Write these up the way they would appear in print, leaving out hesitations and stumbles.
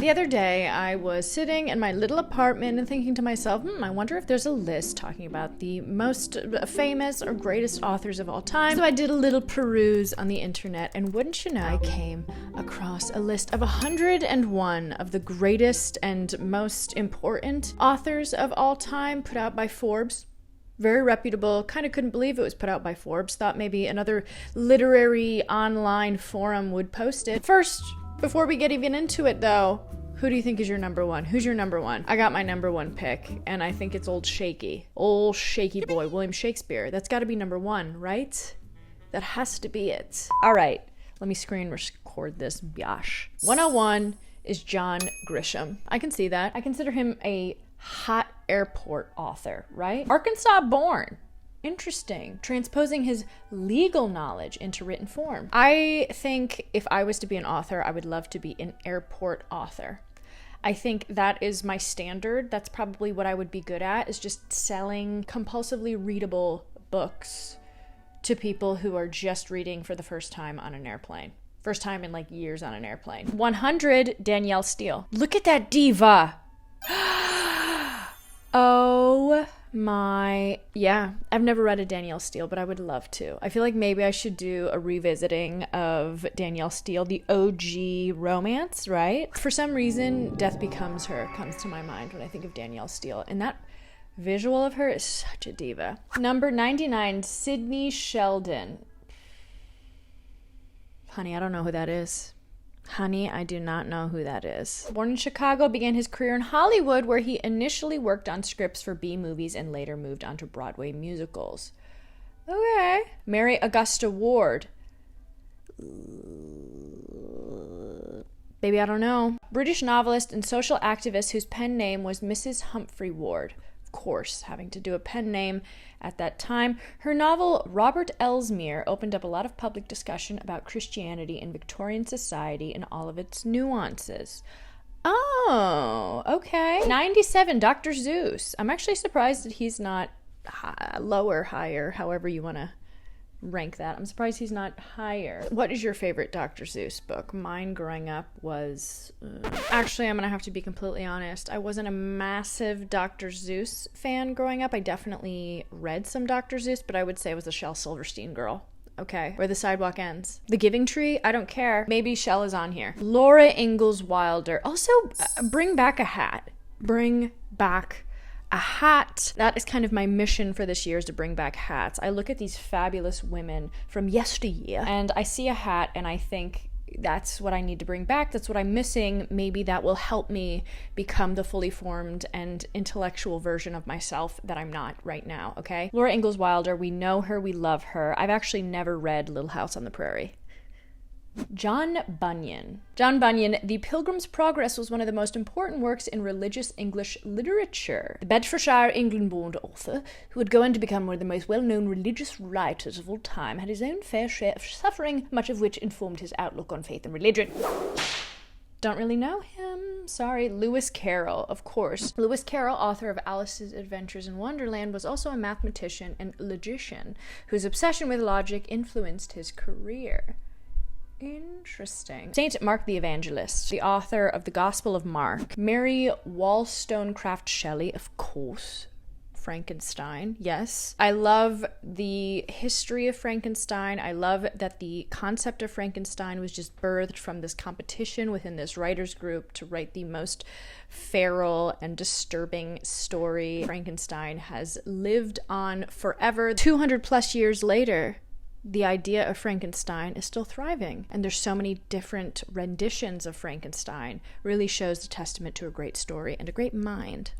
The other day, I was sitting in my little apartment and thinking to myself, I wonder if there's a list talking about the most famous or greatest authors of all time. So I did a little peruse on the internet, and wouldn't you know, I came across a list of 101 of the greatest and most important authors of all time, put out by Forbes. Very reputable. Kind of couldn't believe it was put out by Forbes. Thought maybe another literary online forum would post it. First, before we get even into it though, who do you think is your number one? Who's your number one? I got my number one pick, and I think it's old Shaky. Old Shaky boy, William Shakespeare. That's gotta be number one, right? That has to be it. All right, let me screen record this biatch. 101 is John Grisham. I can see that. I consider him a hot airport author, right? Arkansas born. Interesting. Transposing his legal knowledge into written form. I think if I was to be an author, I would love to be an airport author. I think that is my standard. That's probably what I would be good at, is just selling compulsively readable books to people who are just reading for the first time on an airplane. First time in like years on an airplane. 100, Danielle Steele. Look at that diva. Oh my, yeah. I've never read a Danielle Steele, but I would love to. I feel like maybe I should do a revisiting of Danielle Steele, the OG romance, right? For some reason, Death Becomes Her comes to my mind when I think of Danielle Steele, and that visual of her is such a diva. Number 99, Sidney Sheldon. Honey, I don't know who that is. Honey, I do not know who that is. Born in Chicago, began his career in Hollywood, where he initially worked on scripts for B movies and later moved on to Broadway musicals. Okay. Mary Augusta Ward. Baby, I don't know. British novelist and social activist whose pen name was Mrs. Humphrey Ward. Of course, having to do a pen name at that time. Her novel, Robert Elsmere, opened up a lot of public discussion about Christianity in Victorian society and all of its nuances. Oh, okay. 97, Dr. Seuss. I'm actually surprised that he's not lower, higher, however you want to rank that. I'm surprised he's not higher. What is your favorite Dr. Seuss book? Mine growing up was... Actually, I'm going to have to be completely honest. I wasn't a massive Dr. Seuss fan growing up. I definitely read some Dr. Seuss, but I would say I was a Shel Silverstein girl. Okay. Where the Sidewalk Ends. The Giving Tree? I don't care. Maybe Shel is on here. Laura Ingalls Wilder. Also, bring back a hat. Bring back a hat. That is kind of my mission for this year, is to bring back hats. I look at these fabulous women from yesteryear and I see a hat and I think that's what I need to bring back. That's what I'm missing. Maybe that will help me become the fully formed and intellectual version of myself that I'm not right now, okay? Laura Ingalls Wilder, we know her, we love her. I've actually never read Little House on the Prairie. John Bunyan. John Bunyan, The Pilgrim's Progress was one of the most important works in religious English literature. The Bedfordshire, England-born author, who would go on to become one of the most well-known religious writers of all time, had his own fair share of suffering, much of which informed his outlook on faith and religion. Don't really know him. Sorry. Lewis Carroll, of course. Lewis Carroll, author of Alice's Adventures in Wonderland, was also a mathematician and logician whose obsession with logic influenced his career. Interesting. Saint Mark the Evangelist, the author of the Gospel of Mark. Mary Wollstonecraft Shelley, of course. Frankenstein, yes. I love the history of Frankenstein. I love that the concept of Frankenstein was just birthed from this competition within this writers group to write the most feral and disturbing story. Frankenstein has lived on forever. 200 plus years later, the idea of Frankenstein is still thriving. And there's so many different renditions of Frankenstein. Really shows the testament to a great story and a great mind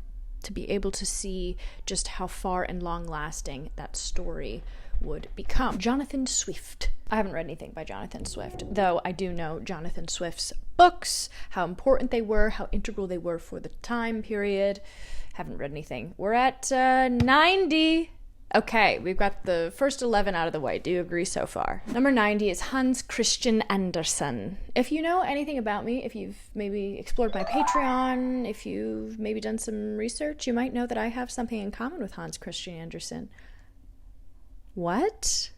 to be able to see just how far and long-lasting that story would become. Jonathan Swift. I haven't read anything by Jonathan Swift, though I do know Jonathan Swift's books, how important they were, how integral they were for the time period. Haven't read anything. We're at 90. Okay, we've got the first 11 out of the way. Do you agree so far? Number 90 is Hans Christian Andersen. If you know anything about me, if you've maybe explored my Patreon, if you've maybe done some research, you might know that I have something in common with Hans Christian Andersen. What?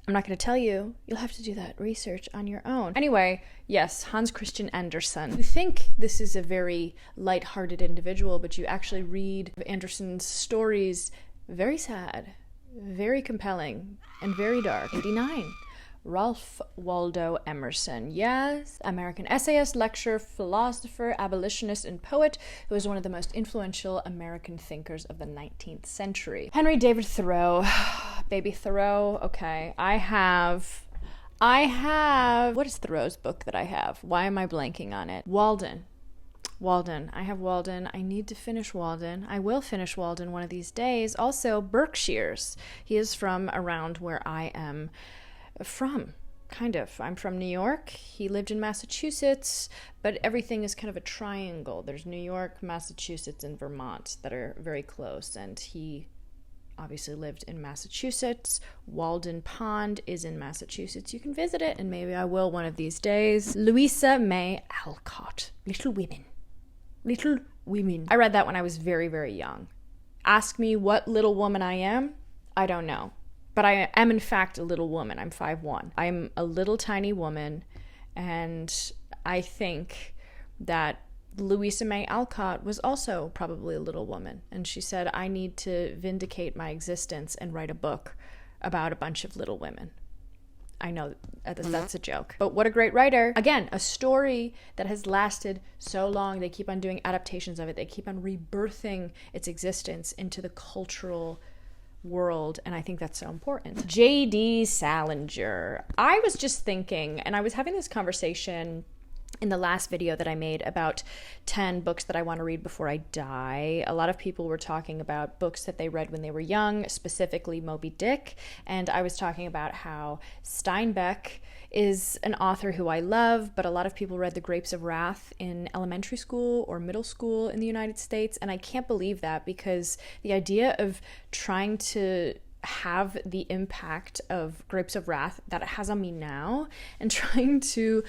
I'm not going to tell you. You'll have to do that research on your own. Anyway, yes, Hans Christian Andersen. You think this is a very lighthearted individual, but you actually read Andersen's stories, very sad, very compelling, and very dark. 89. Ralph Waldo Emerson. Yes, American essayist, lecturer, philosopher, abolitionist, and poet who was one of the most influential American thinkers of the 19th century. Henry David Thoreau. Baby Thoreau. Okay, I have, what is Thoreau's book that I have? Why am I blanking on it? Walden. I have Walden. I need to finish Walden. I will finish Walden one of these days. Also, Berkshires. He is from around where I am from, kind of. I'm from New York. He lived in Massachusetts, but everything is kind of a triangle. There's New York, Massachusetts, and Vermont that are very close, and he obviously lived in Massachusetts. Walden Pond is in Massachusetts. You can visit it, and maybe I will one of these days. Louisa May Alcott. Little Women. I read that when I was very, very young. Ask me what little woman I am. I don't know. But I am, in fact, a little woman. I'm 5'1". I'm a little tiny woman, and I think that Louisa May Alcott was also probably a little woman. And she said, I need to vindicate my existence and write a book about a bunch of little women. I know that's a joke. But what a great writer. Again, a story that has lasted so long. They keep on doing adaptations of it. They keep on rebirthing its existence into the cultural world, and I think that's so important. J.D. Salinger. I was just thinking, and I was having this conversation in the last video that I made about 10 books that I want to read before I die. A lot of people were talking about books that they read when they were young, specifically Moby Dick, and I was talking about how Steinbeck is an author who I love, but a lot of people read The Grapes of Wrath in elementary school or middle school in the United States, and I can't believe that, because the idea of trying to have the impact of Grapes of Wrath that it has on me now and trying to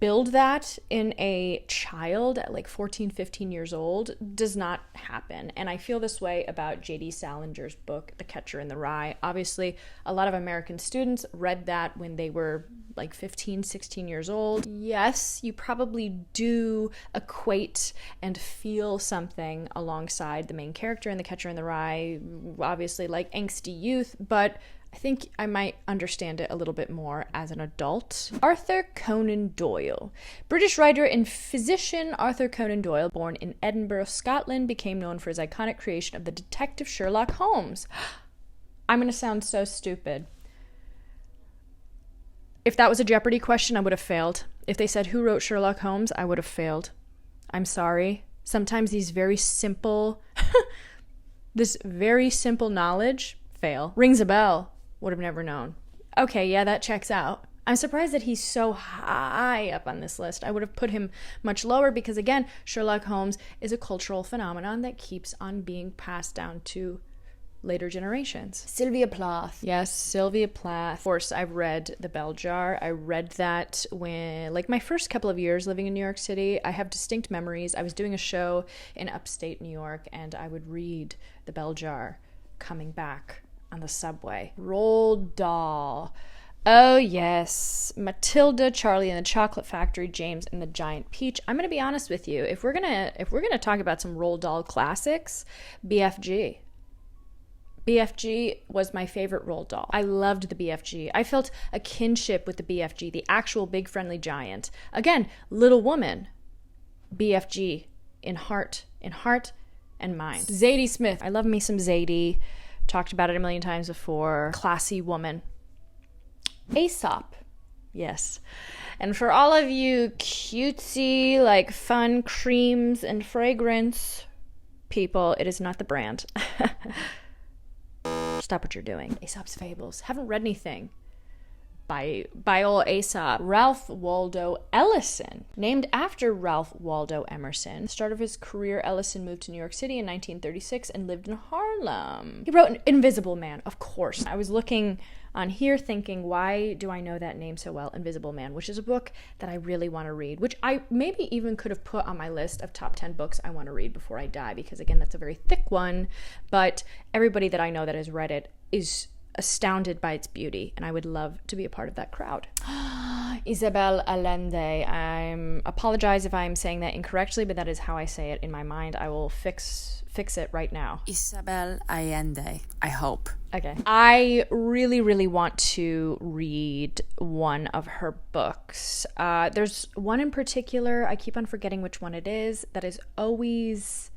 build that in a child at like 14, 15 years old does not happen. And I feel this way about J.D. Salinger's book, The Catcher in the Rye. Obviously, a lot of American students read that when they were like 15, 16 years old. Yes, you probably do equate and feel something alongside the main character in The Catcher in the Rye, obviously like angsty youth, but I think I might understand it a little bit more as an adult. Arthur Conan Doyle. British writer and physician Arthur Conan Doyle, born in Edinburgh, Scotland, became known for his iconic creation of the detective Sherlock Holmes. I'm going to sound so stupid. If that was a Jeopardy question, I would have failed. If they said, who wrote Sherlock Holmes, I would have failed. I'm sorry. Sometimes these very simple, this very simple knowledge, fail. Rings a bell. Would have never known. Okay, yeah, that checks out. I'm surprised that he's so high up on this list. I would have put him much lower because, again, Sherlock Holmes is a cultural phenomenon that keeps on being passed down to later generations. Sylvia Plath. Yes, Sylvia Plath. Of course, I've read The Bell Jar. I read that when, like, my first couple of years living in New York City. I have distinct memories. I was doing a show in upstate New York, and I would read The Bell Jar coming back on the subway. Roald Dahl. Oh yes, Matilda, Charlie and the Chocolate Factory, James and the Giant Peach. I'm gonna be honest with you. If we're gonna talk about some Roald Dahl classics, BFG. BFG was my favorite Roald Dahl. I loved the BFG. I felt a kinship with the BFG, the actual big friendly giant. Again, Little Woman. BFG in heart and mind. Zadie Smith. I love me some Zadie. Talked about it a million times before. Classy woman. Aesop. Yes. And for all of you cutesy, like fun creams and fragrance people, it is not the brand. Stop what you're doing. Aesop's Fables. Haven't read anything by old Aesop. Ralph Waldo Ellison. Named after Ralph Waldo Emerson. Start of his career, Ellison moved to New York City in 1936 and lived in Harlem. He wrote Invisible Man, of course. I was looking on here thinking, why do I know that name so well? Invisible Man, which is a book that I really want to read, which I maybe even could have put on my list of top 10 books I want to read before I die, because again, that's a very thick one, but everybody that I know that has read it is astounded by its beauty, and I would love to be a part of that crowd. Isabel Allende. I apologize if I'm saying that incorrectly, but that is how I say it in my mind. I will fix it right now. Isabel Allende, I hope. Okay. I really, really want to read one of her books. There's one in particular, I keep on forgetting which one it is, that is always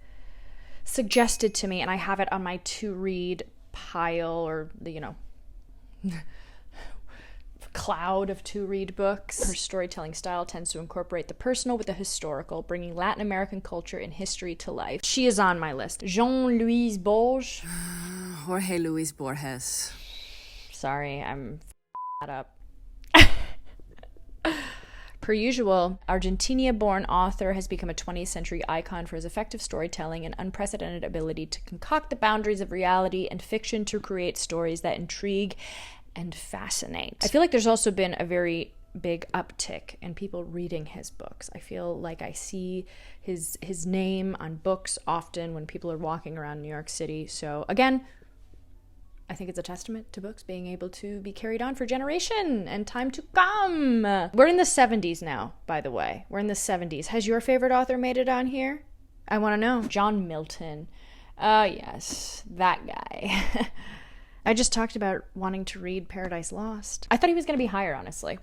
suggested to me, and I have it on my to-read pile, or the, cloud of to-read books. Her storytelling style tends to incorporate the personal with the historical, bringing Latin American culture and history to life. She is on my list. Jean-Louis Borges. Jorge Luis Borges. Sorry, I'm that up. Per usual, Argentina-born author has become a 20th century icon for his effective storytelling and unprecedented ability to concoct the boundaries of reality and fiction to create stories that intrigue and fascinate. I feel like there's also been a very big uptick in people reading his books. I feel like I see his name on books often when people are walking around New York City. So again, I think it's a testament to books being able to be carried on for generation and time to come. We're in the 70s now, by the way. We're in the 70s. Has your favorite author made it on here? I want to know. John Milton. Yes, that guy. I just talked about wanting to read Paradise Lost. I thought he was going to be higher, honestly.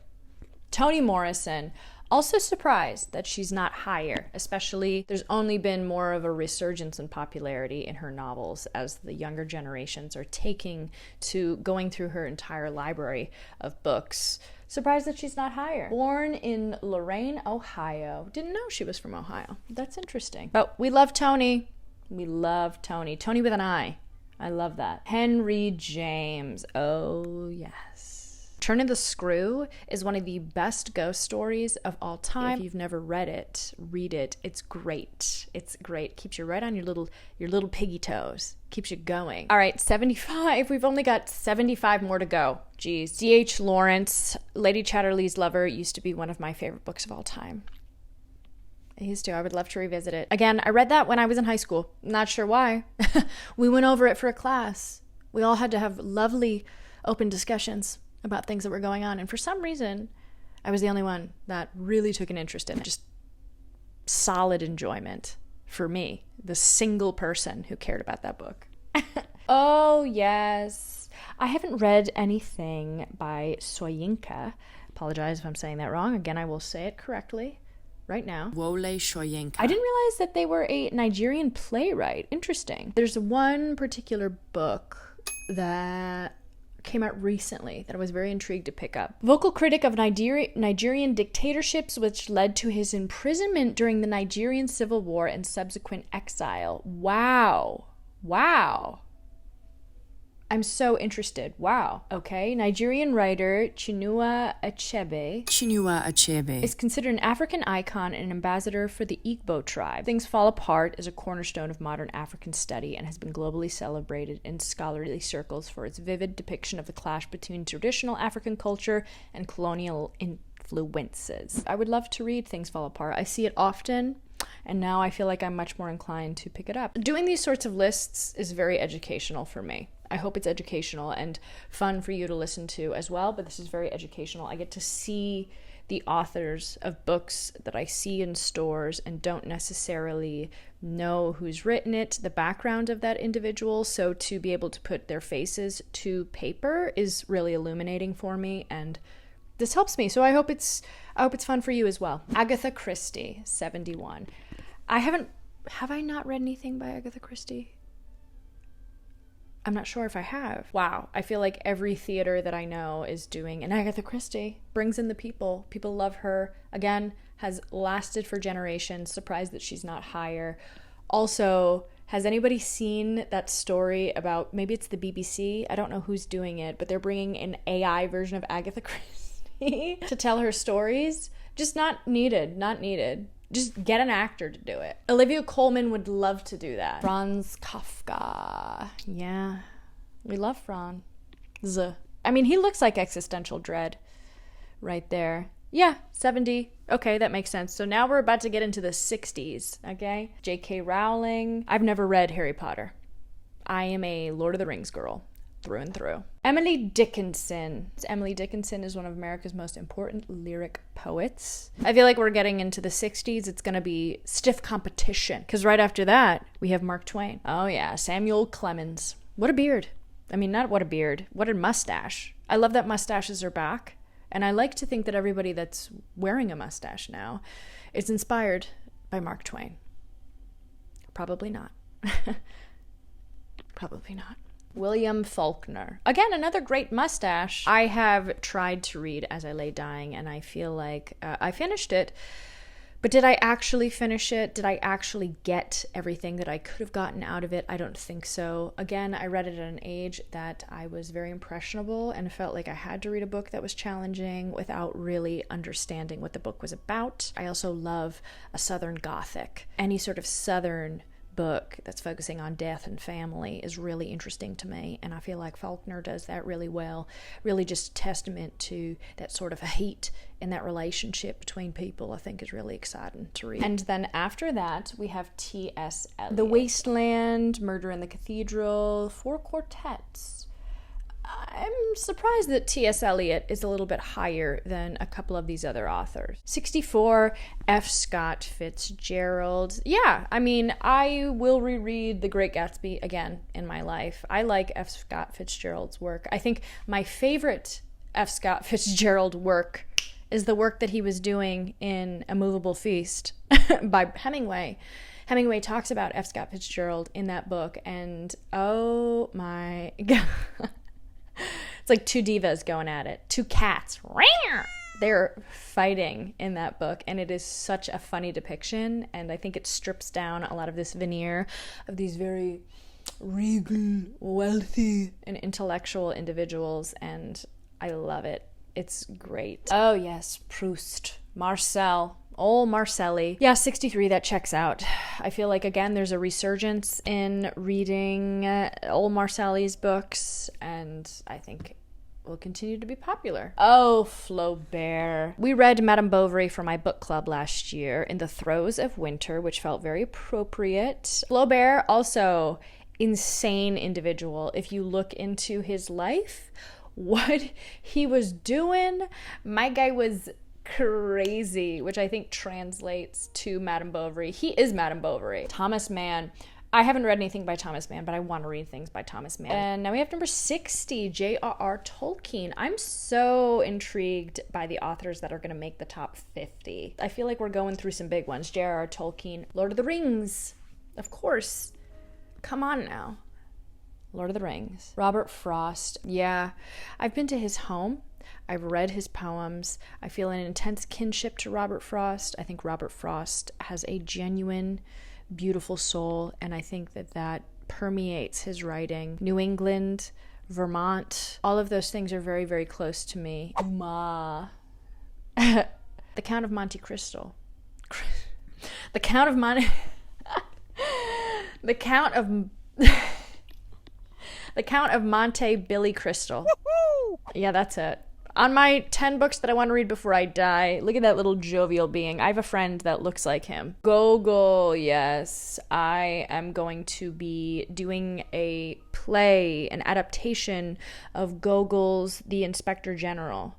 Toni Morrison. Also surprised that she's not higher, especially there's only been more of a resurgence in popularity in her novels as the younger generations are taking to going through her entire library of books. Surprised that she's not higher. Born in Lorain, Ohio. Didn't know she was from Ohio. That's interesting. But we love Toni. We love Toni. Toni with an I. I love that. Henry James. Oh, yes. Turning the Screw is one of the best ghost stories of all time. If you've never read it, read it. It's great. It's great. Keeps you right on your little piggy toes. Keeps you going. All right, 75. We've only got 75 more to go. Geez. D.H. Lawrence, Lady Chatterley's Lover, used to be one of my favorite books of all time. I used to. I would love to revisit it. Again, I read that when I was in high school. Not sure why. We went over it for a class. We all had to have lovely open discussions about things that were going on. And for some reason, I was the only one that really took an interest in it. Just solid enjoyment for me, the single person who cared about that book. Oh, yes. I haven't read anything by Soyinka. Apologize if I'm saying that wrong. Again, I will say it correctly right now. Wole Soyinka. I didn't realize that they were a Nigerian playwright. Interesting. There's one particular book that came out recently that I was very intrigued to pick up. Vocal critic of Nigerian dictatorships, which led to his imprisonment during the Nigerian Civil War and subsequent exile. Wow. I'm so interested. Wow. Okay. Nigerian writer Chinua Achebe is considered an African icon and an ambassador for the Igbo tribe. Things Fall Apart is a cornerstone of modern African study and has been globally celebrated in scholarly circles for its vivid depiction of the clash between traditional African culture and colonial influences. I would love to read Things Fall Apart. I see it often, and now I feel like I'm much more inclined to pick it up. Doing these sorts of lists is very educational for me. I hope it's educational and fun for you to listen to as well, but this is very educational. I get to see the authors of books that I see in stores and don't necessarily know who's written it, the background of that individual, so to be able to put their faces to paper is really illuminating for me, and this helps me, so I hope it's fun for you as well. Agatha Christie, 71. Have I not read anything by Agatha Christie? I'm not sure if I have. Wow. I feel like every theater that I know is doing an Agatha Christie. Brings in the people. People love her. Again, has lasted for generations. Surprised that she's not higher. Also, has anybody seen that story about, maybe it's the BBC? I don't know who's doing it, but they're bringing an AI version of Agatha Christie to tell her stories. Just not needed. Just get an actor to do it. Olivia Colman would love to do that. Franz Kafka. Yeah. We love Franz. I mean, he looks like existential dread right there. Yeah, 70. Okay, that makes sense. So now we're about to get into the 60s, okay? J.K. Rowling. I've never read Harry Potter. I am a Lord of the Rings girl. through and through. Emily Dickinson. Emily Dickinson is one of America's most important lyric poets. I feel like we're getting into the 60s. It's going to be stiff competition. Because right after that, we have Mark Twain. Oh yeah, Samuel Clemens. What a beard. I mean, not what a beard. What a mustache. I love that mustaches are back. And I like to think that everybody that's wearing a mustache now is inspired by Mark Twain. Probably not. Probably not. William Faulkner. Again, another great mustache. I have tried to read As I Lay Dying, and I feel like I finished it. But did I actually finish it? Did I actually get everything that I could have gotten out of it? I don't think so. Again, I read it at an age that I was very impressionable and felt like I had to read a book that was challenging without really understanding what the book was about. I also love a Southern Gothic. Any sort of Southern book that's focusing on death and family is really interesting to me, and I feel like Faulkner does that really well. Really just testament to that sort of hate in that relationship between people. I think is really exciting to read. And then after that we have T.S. Eliot. The Wasteland, Murder in the Cathedral, 4 quartets. I'm surprised that T.S. Eliot is a little bit higher than a couple of these other authors. 64, F. Scott Fitzgerald. Yeah, I mean, I will reread The Great Gatsby again in my life. I like F. Scott Fitzgerald's work. I think my favorite F. Scott Fitzgerald work is the work that he was doing in A Movable Feast by Hemingway. Hemingway talks about F. Scott Fitzgerald in that book, and oh my God. It's like 2 divas going at it. 2 cats. They're fighting in that book, and it is such a funny depiction, and I think it strips down a lot of this veneer of these very regal, wealthy, and intellectual individuals, and I love it. It's great. Oh yes, Proust. Marcel. Old Marcelli. Yeah, 63, that checks out. I feel like, again, there's a resurgence in reading old Marcelli's books, and I think will continue to be popular. Oh, Flaubert. We read Madame Bovary for my book club last year in the throes of winter, which felt very appropriate. Flaubert, also insane individual. If you look into his life, what he was doing, my guy was crazy, which I think translates to Madame Bovary. He is Madame Bovary. Thomas Mann. I haven't read anything by Thomas Mann, but I want to read things by Thomas Mann. And now we have number 60, J.R.R. Tolkien. I'm so intrigued by the authors that are going to make the top 50. I feel like we're going through some big ones. J.R.R. Tolkien. Lord of the Rings. Of course. Come on now. Lord of the Rings. Robert Frost. Yeah. I've been to his home. I've read his poems. I feel an intense kinship to Robert Frost. I think Robert Frost has a genuine, beautiful soul, and I think that that permeates his writing. New England, Vermont, all of those things are very, very close to me. The Count of Monte Cristo. The Count of Monte... The Count of... The Count of Monte Billy Crystal. Yeah, that's it. On my 10 books that I want to read before I die, look at that little jovial being. I have a friend that looks like him. Gogol, yes. I am going to be doing a play, an adaptation of Gogol's The Inspector General.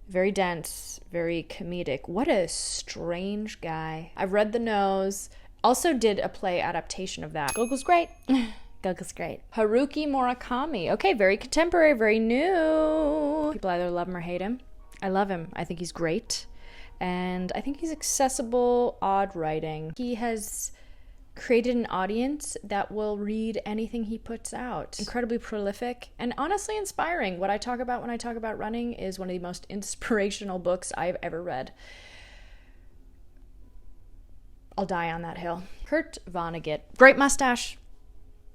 Very dense, very comedic. What a strange guy. I've read The Nose. Also did a play adaptation of that. Gogol's great. Gogol's great. Haruki Murakami. Okay, very contemporary, very new. People either love him or hate him. I love him. I think he's great. And I think he's accessible, odd writing. He has created an audience that will read anything he puts out. Incredibly prolific and honestly inspiring. What I talk about when I talk about running is one of the most inspirational books I've ever read. I'll die on that hill. Kurt Vonnegut. Great mustache.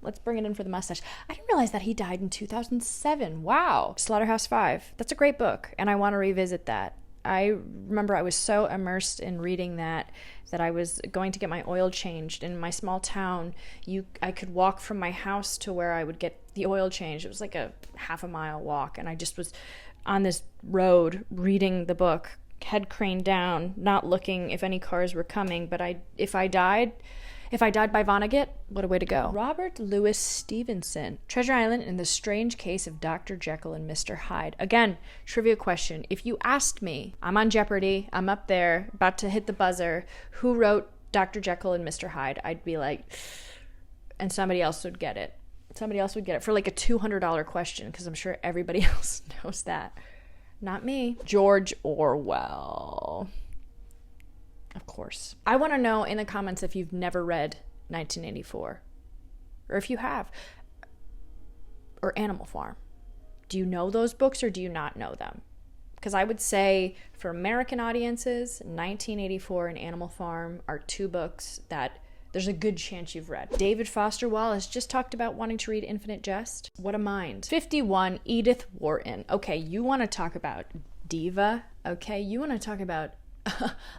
Let's bring it in for the mustache. I didn't realize that he died in 2007. Wow. Slaughterhouse-Five. That's a great book, and I want to revisit that. I remember I was so immersed in reading that I was going to get my oil changed. In my small town, I could walk from my house to where I would get the oil changed. It was like a half a mile walk, and I just was on this road reading the book, head craned down, not looking if any cars were coming. But if I died If I Died by Vonnegut, what a way to go. Robert Louis Stevenson, Treasure Island and the Strange Case of Dr. Jekyll and Mr. Hyde. Again, trivia question. If you asked me, I'm on Jeopardy, I'm up there, about to hit the buzzer, who wrote Dr. Jekyll and Mr. Hyde? I'd be like, and somebody else would get it. Somebody else would get it for like a $200 question, because I'm sure everybody else knows that. Not me. George Orwell. Of course. I want to know in the comments if you've never read 1984, or if you have, or Animal Farm. Do you know those books or do you not know them? Because I would say for American audiences, 1984 and Animal Farm are two books that there's a good chance you've read. David Foster Wallace just talked about wanting to read Infinite Jest. What a mind. 51, Edith Wharton. Okay, you want to talk about diva? Okay, you want to talk about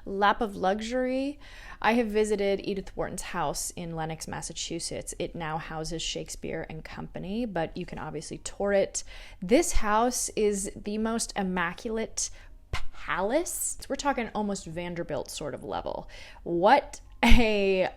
lap of luxury? I have visited Edith Wharton's house in Lenox, Massachusetts. It now houses Shakespeare and Company, but you can obviously tour it. This house is the most immaculate palace. We're talking almost Vanderbilt sort of level. What a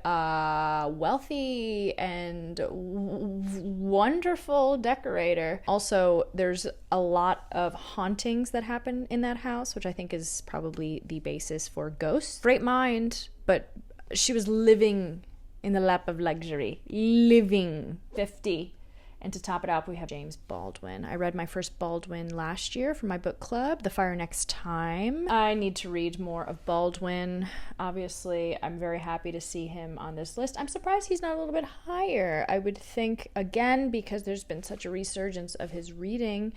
wealthy and wonderful decorator. Also, there's a lot of hauntings that happen in that house, which I think is probably the basis for ghosts. Great mind, but she was living in the lap of luxury. Living. 50. And to top it up, we have James Baldwin. I read my first Baldwin last year for my book club, The Fire Next Time. I need to read more of Baldwin. Obviously, I'm very happy to see him on this list. I'm surprised he's not a little bit higher. I would think, again, because there's been such a resurgence of his reading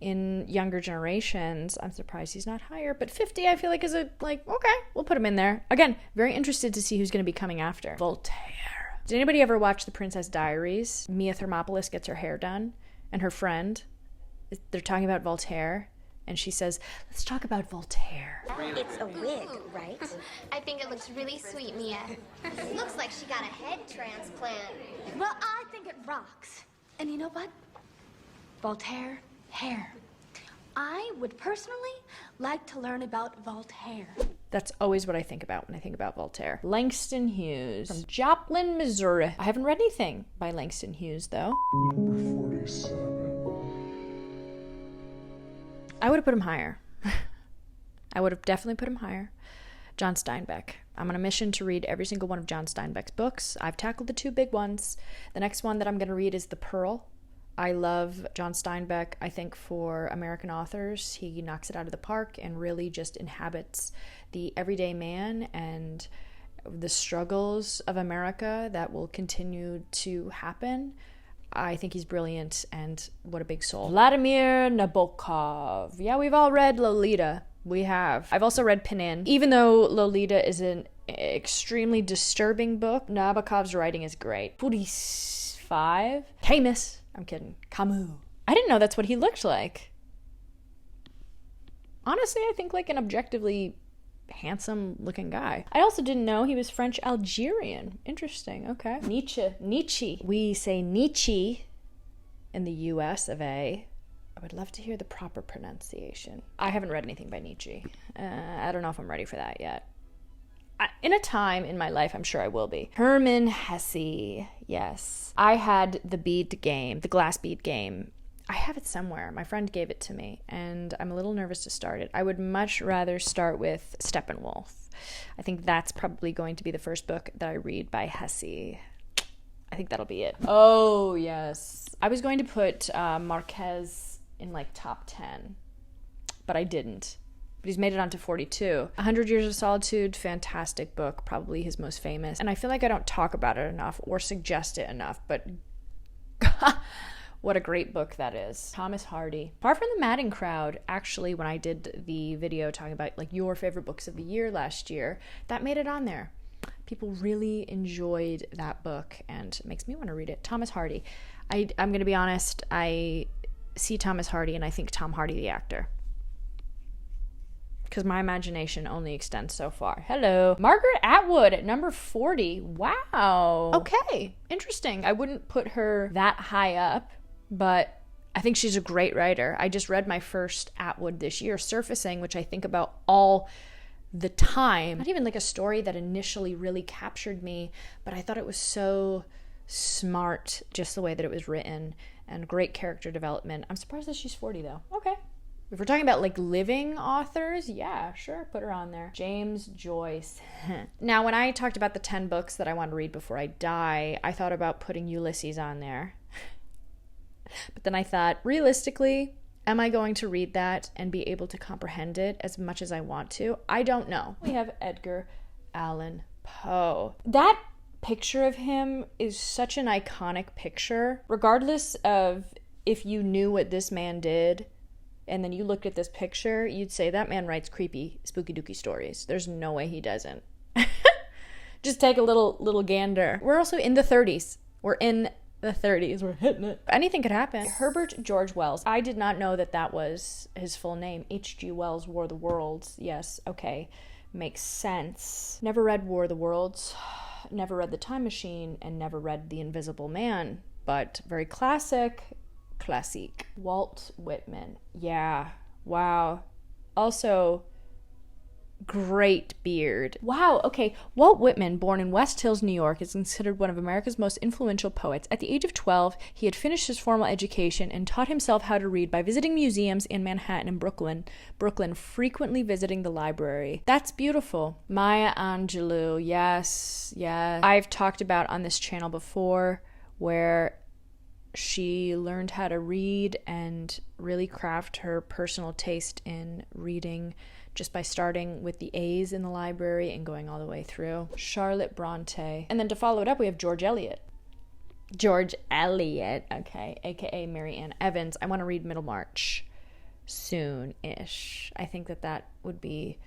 in younger generations, I'm surprised he's not higher. But 50, I feel like is okay, we'll put him in there. Again, very interested to see who's going to be coming after. Voltaire. Did anybody ever watch The Princess Diaries? Mia Thermopolis gets her hair done, and her friend, they're talking about Voltaire, and she says, let's talk about Voltaire. It's a wig, right? I think it looks really sweet, Mia. Looks like she got a head transplant. Well, I think it rocks. And you know what? Voltaire, hair. I would personally like to learn about Voltaire. That's always what I think about when I think about Voltaire. Langston Hughes from Joplin, Missouri. I haven't read anything by Langston Hughes, though. Number 47. I would have put him higher. I would have definitely put him higher. John Steinbeck. I'm on a mission to read every single one of John Steinbeck's books. I've tackled the two big ones. The next one that I'm going to read is The Pearl. I love John Steinbeck. I think for American authors, he knocks it out of the park and really just inhabits the everyday man and the struggles of America that will continue to happen. I think he's brilliant, and what a big soul. Vladimir Nabokov. Yeah, we've all read Lolita. We have. I've also read Pinin. Even though Lolita is an extremely disturbing book, Nabokov's writing is great. 45. Camus. I'm kidding. Camus. I didn't know that's what he looked like. Honestly, I think like an objectively handsome looking guy. I also didn't know he was French Algerian. Interesting. Okay. Nietzsche. We say Nietzsche in the US of A. I would love to hear the proper pronunciation. I haven't read anything by Nietzsche. I don't know if I'm ready for that yet. In a time in my life, I'm sure I will be. Hermann Hesse. Yes. I had the bead game, the glass bead game. I have it somewhere. My friend gave it to me, and I'm a little nervous to start it. I would much rather start with Steppenwolf. I think that's probably going to be the first book that I read by Hesse. I think that'll be it. Oh, yes. I was going to put Marquez in like top 10, but I didn't. But he's made it onto 42. 100 Years of Solitude, fantastic book, probably his most famous. And I feel like I don't talk about it enough or suggest it enough, but what a great book that is. Thomas Hardy. Far from the Madding Crowd, actually, when I did the video talking about like your favorite books of the year last year, that made it on there. People really enjoyed that book, and it makes me want to read it. Thomas Hardy. I'm going to be honest, I see Thomas Hardy and I think Tom Hardy the actor, because my imagination only extends so far. Hello. Margaret Atwood at number 40. Wow. Okay. Interesting. I wouldn't put her that high up, but I think she's a great writer. I just read my first Atwood this year, Surfacing, which I think about all the time. Not even like a story that initially really captured me, but I thought it was so smart, just the way that it was written, and great character development. I'm surprised that she's 40 though. Okay. If we're talking about like living authors, yeah, sure, put her on there. James Joyce. Now, when I talked about the 10 books that I want to read before I die, I thought about putting Ulysses on there. But then I thought, realistically, am I going to read that and be able to comprehend it as much as I want to? I don't know. We have Edgar Allan Poe. That picture of him is such an iconic picture. Regardless of if you knew what this man did, and then you looked at this picture, you'd say that man writes creepy, spooky dooky stories. There's no way he doesn't. Just take a little gander. We're also in the 30s. We're in the 30s. We're hitting it. Anything could happen. Herbert George Wells. I did not know that that was his full name. H.G. Wells, War of the Worlds. Yes, okay. Makes sense. Never read War of the Worlds. Never read The Time Machine, and never read The Invisible Man. But very classic. Walt Whitman. Yeah. Wow. Also, great beard. Wow. Okay. Walt Whitman, born in West Hills, New York, is considered one of America's most influential poets. At the age of 12, he had finished his formal education and taught himself how to read by visiting museums in Manhattan and Brooklyn, frequently visiting the library. That's beautiful. Maya Angelou. Yes. I've talked about on this channel before where she learned how to read and really craft her personal taste in reading just by starting with the A's in the library and going all the way through. Charlotte Bronte. And then to follow it up, we have George Eliot. Okay, aka Mary Ann Evans. I want to read Middlemarch soon-ish. I think that would be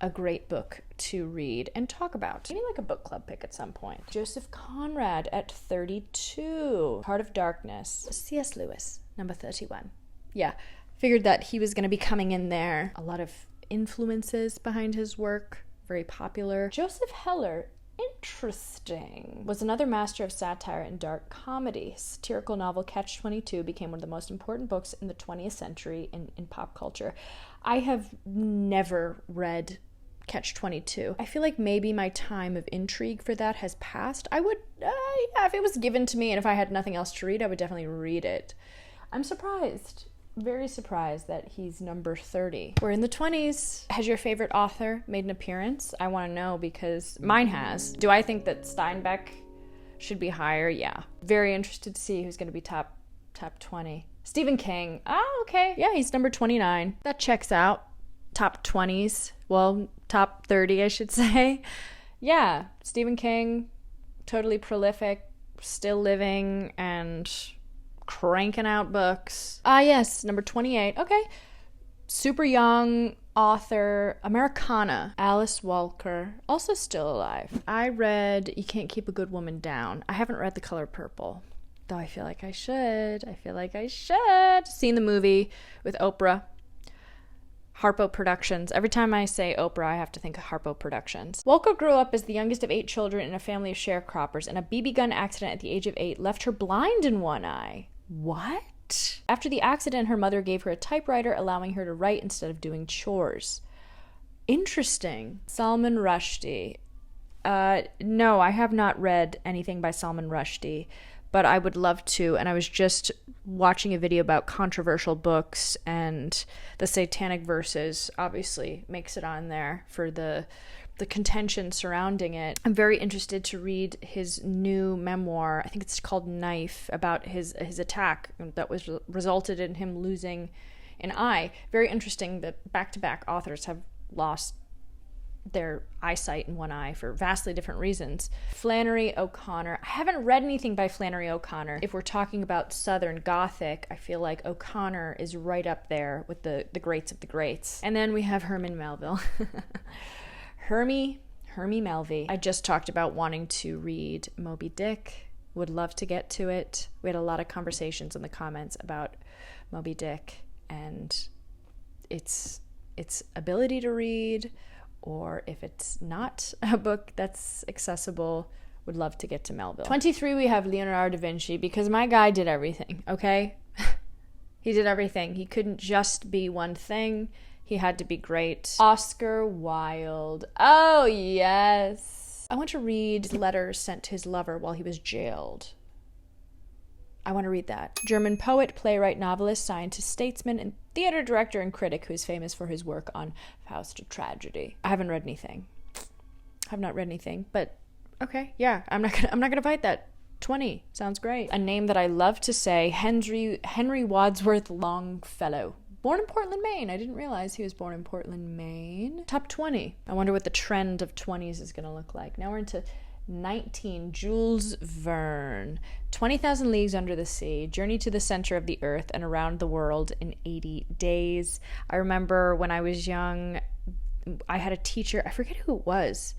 a great book to read and talk about. Maybe like a book club pick at some point. Joseph Conrad at 32. Heart of Darkness. C.S. Lewis, number 31. Yeah, figured that he was going to be coming in there. A lot of influences behind his work. Very popular. Joseph Heller, interesting. Was another master of satire and dark comedy. Satirical novel Catch-22 became one of the most important books in the 20th century in pop culture. I have never read Catch-22. I feel like maybe my time of intrigue for that has passed. I would, yeah, if it was given to me and if I had nothing else to read, I would definitely read it. I'm surprised, very surprised that he's number 30. We're in the 20s. Has your favorite author made an appearance? I want to know because mine has. Do I think that Steinbeck should be higher? Yeah. Very interested to see who's going to be top 20. Stephen King. Oh, okay. Yeah, he's number 29. That checks out. Top 20s. Well, top 30, I should say. Yeah, Stephen King, totally prolific, still living and cranking out books. Yes, number 28. Okay. Super young author, Americana, Alice Walker, also still alive. I read You Can't Keep a Good Woman Down. I haven't read The Color Purple, though I feel like I should. Seen the movie with Oprah. Harpo Productions. Every time I say Oprah, I have to think of Harpo Productions. Walker grew up as the youngest of 8 children in a family of sharecroppers, and a BB gun accident at the age of 8 left her blind in one eye. What? After the accident, her mother gave her a typewriter, allowing her to write instead of doing chores. Interesting. Salman Rushdie. No, I have not read anything by Salman Rushdie, but I would love to. And I was just watching a video about controversial books, and the Satanic Verses obviously makes it on there for the contention surrounding it. I'm very interested to read his new memoir. I think it's called Knife, about his attack that was resulted in him losing an eye. Very interesting that back-to-back authors have lost their eyesight in one eye for vastly different reasons. Flannery O'Connor. I haven't read anything by Flannery O'Connor. If we're talking about Southern Gothic, I feel like O'Connor is right up there with the greats of the greats. And then we have Herman Melville. Hermie Melville. I just talked about wanting to read Moby Dick. Would love to get to it. We had a lot of conversations in the comments about Moby Dick and its ability to read, or if it's not a book that's accessible. Would love to get to Melville. 23, we have Leonardo da Vinci, because my guy did everything, okay? He did everything. He couldn't just be one thing. He had to be great. Oscar Wilde. Oh, yes. I want to read letters sent to his lover while he was jailed. I want to read that. German poet, playwright, novelist, scientist, statesman, and theater director and critic who is famous for his work on Faust tragedy. I haven't read anything. I have not read anything, but okay, yeah, I'm not gonna fight that. 20 sounds great. A name that I love to say, Henry Wadsworth Longfellow. Born in Portland, Maine. I didn't realize he was born in Portland, Maine. Top 20. I wonder what the trend of 20s is going to look like. Now we're into 19. Jules Verne. 20,000 Leagues Under the Sea. Journey to the Center of the Earth and Around the World in 80 Days. I remember when I was young, I had a teacher. I forget who it was,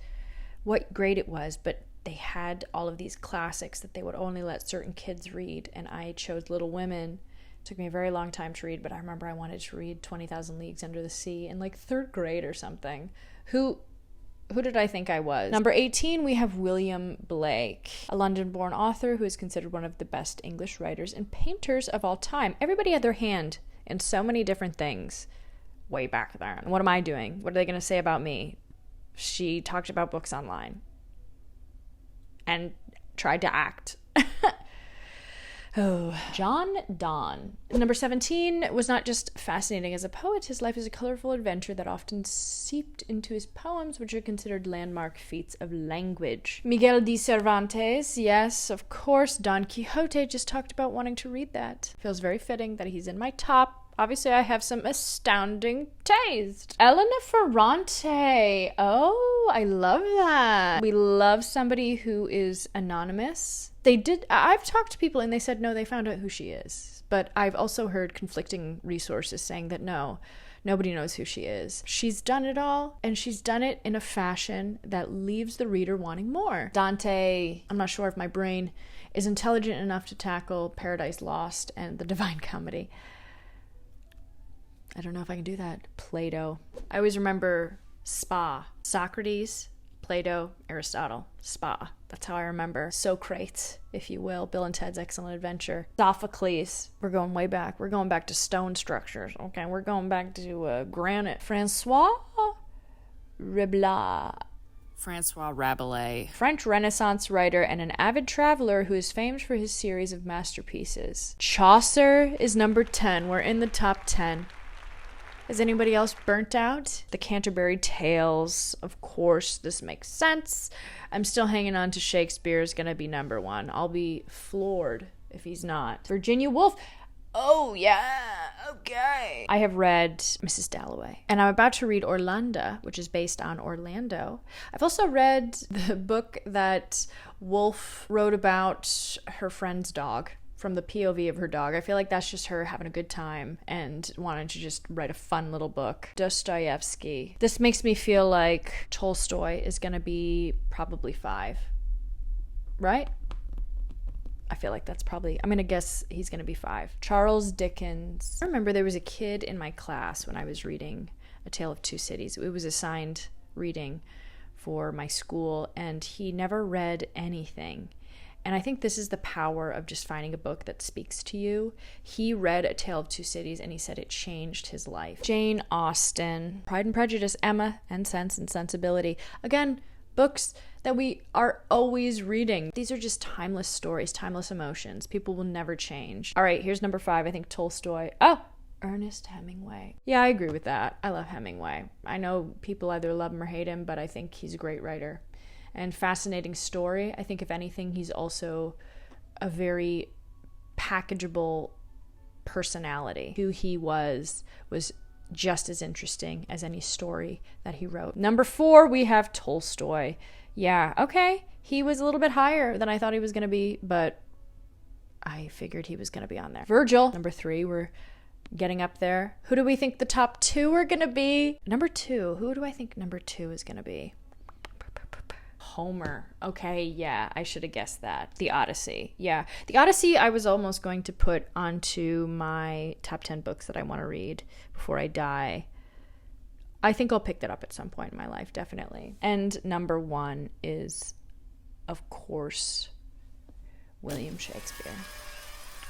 what grade it was, but they had all of these classics that they would only let certain kids read, and I chose Little Women. It took me a very long time to read, but I remember I wanted to read 20,000 Leagues Under the Sea in like 3rd grade or something. Who did I think I was? Number 18, we have William Blake, a London-born author who is considered one of the best English writers and painters of all time. Everybody had their hand in so many different things way back there. And what am I doing? What are they going to say about me? She talked about books online and tried to act. Oh, John Donne. Number 17 was not just fascinating as a poet. His life is a colorful adventure that often seeped into his poems, which are considered landmark feats of language. Miguel de Cervantes, yes, of course. Don Quixote, just talked about wanting to read that. Feels very fitting that he's in my top. Obviously, I have some astounding taste. Elena Ferrante. Oh, I love that. We love somebody who is anonymous. I've talked to people and they said, no, they found out who she is. But I've also heard conflicting resources saying that no, nobody knows who she is. She's done it all, and she's done it in a fashion that leaves the reader wanting more. Dante, I'm not sure if my brain is intelligent enough to tackle Paradise Lost and the Divine Comedy. I don't know if I can do that. Plato. I always remember Spa. Socrates, Plato, Aristotle. Spa. That's how I remember. Socrates, if you will. Bill and Ted's Excellent Adventure. Sophocles. We're going way back. We're going back to stone structures. Okay, we're going back to granite. Francois Rabelais. Francois Rabelais. French Renaissance writer and an avid traveler who is famed for his series of masterpieces. Chaucer is number 10. We're in the top 10. Is anybody else burnt out? The Canterbury Tales, of course, this makes sense. I'm still hanging on to Shakespeare's gonna be number 1. I'll be floored if he's not. Virginia Woolf. Oh, yeah, okay. I have read Mrs. Dalloway, and I'm about to read Orlando, which is based on Orlando. I've also read the book that Woolf wrote about her friend's dog, from the POV of her dog. I feel like that's just her having a good time and wanting to just write a fun little book. Dostoevsky. This makes me feel like Tolstoy is going to be probably 5. Right? I feel like that's probably, I'm going to guess he's going to be 5. Charles Dickens. I remember there was a kid in my class when I was reading A Tale of Two Cities. It was assigned reading for my school, and he never read anything. And I think this is the power of just finding a book that speaks to you. He read A Tale of Two Cities, and he said it changed his life. Jane Austen, Pride and Prejudice, Emma, and Sense and Sensibility. Again, books that we are always reading. These are just timeless stories, timeless emotions. People will never change. All right, here's number 5. I think Tolstoy. Oh, Ernest Hemingway. Yeah, I agree with that. I love Hemingway. I know people either love him or hate him, but I think he's a great writer. And fascinating story. I think if anything, he's also a very packageable personality. Who he was just as interesting as any story that he wrote. Number 4, we have Tolstoy. Yeah, okay. He was a little bit higher than I thought he was going to be, but I figured he was going to be on there. Virgil. Number 3, we're getting up there. Who do we think the top 2 are going to be? Number 2. Who do I think number 2 is going to be? Homer. Okay, yeah, I should have guessed that. The Odyssey. Yeah. The Odyssey I was almost going to put onto my top 10 books that I want to read before I die. I think I'll pick that up at some point in my life, definitely. And number 1 is, of course, William Shakespeare.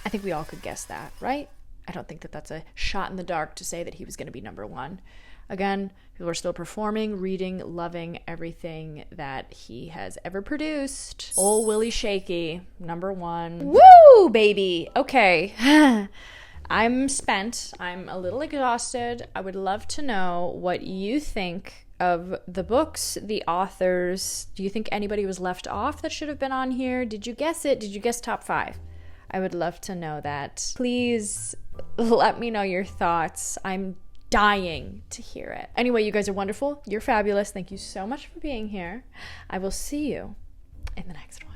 I think we all could guess that, right? I don't think that that's a shot in the dark to say that he was going to be number one. Again, people are still performing, reading, loving everything that he has ever produced. Old Willie Shaky, number one. Woo, baby. Okay. I'm spent. I'm a little exhausted. I would love to know what you think of the books, the authors. Do you think anybody was left off that should have been on here? Did you guess it? Did you guess top 5? I would love to know that. Please let me know your thoughts. I'm dying to hear it. Anyway, you guys are wonderful. You're fabulous. Thank you so much for being here. I will see you in the next one.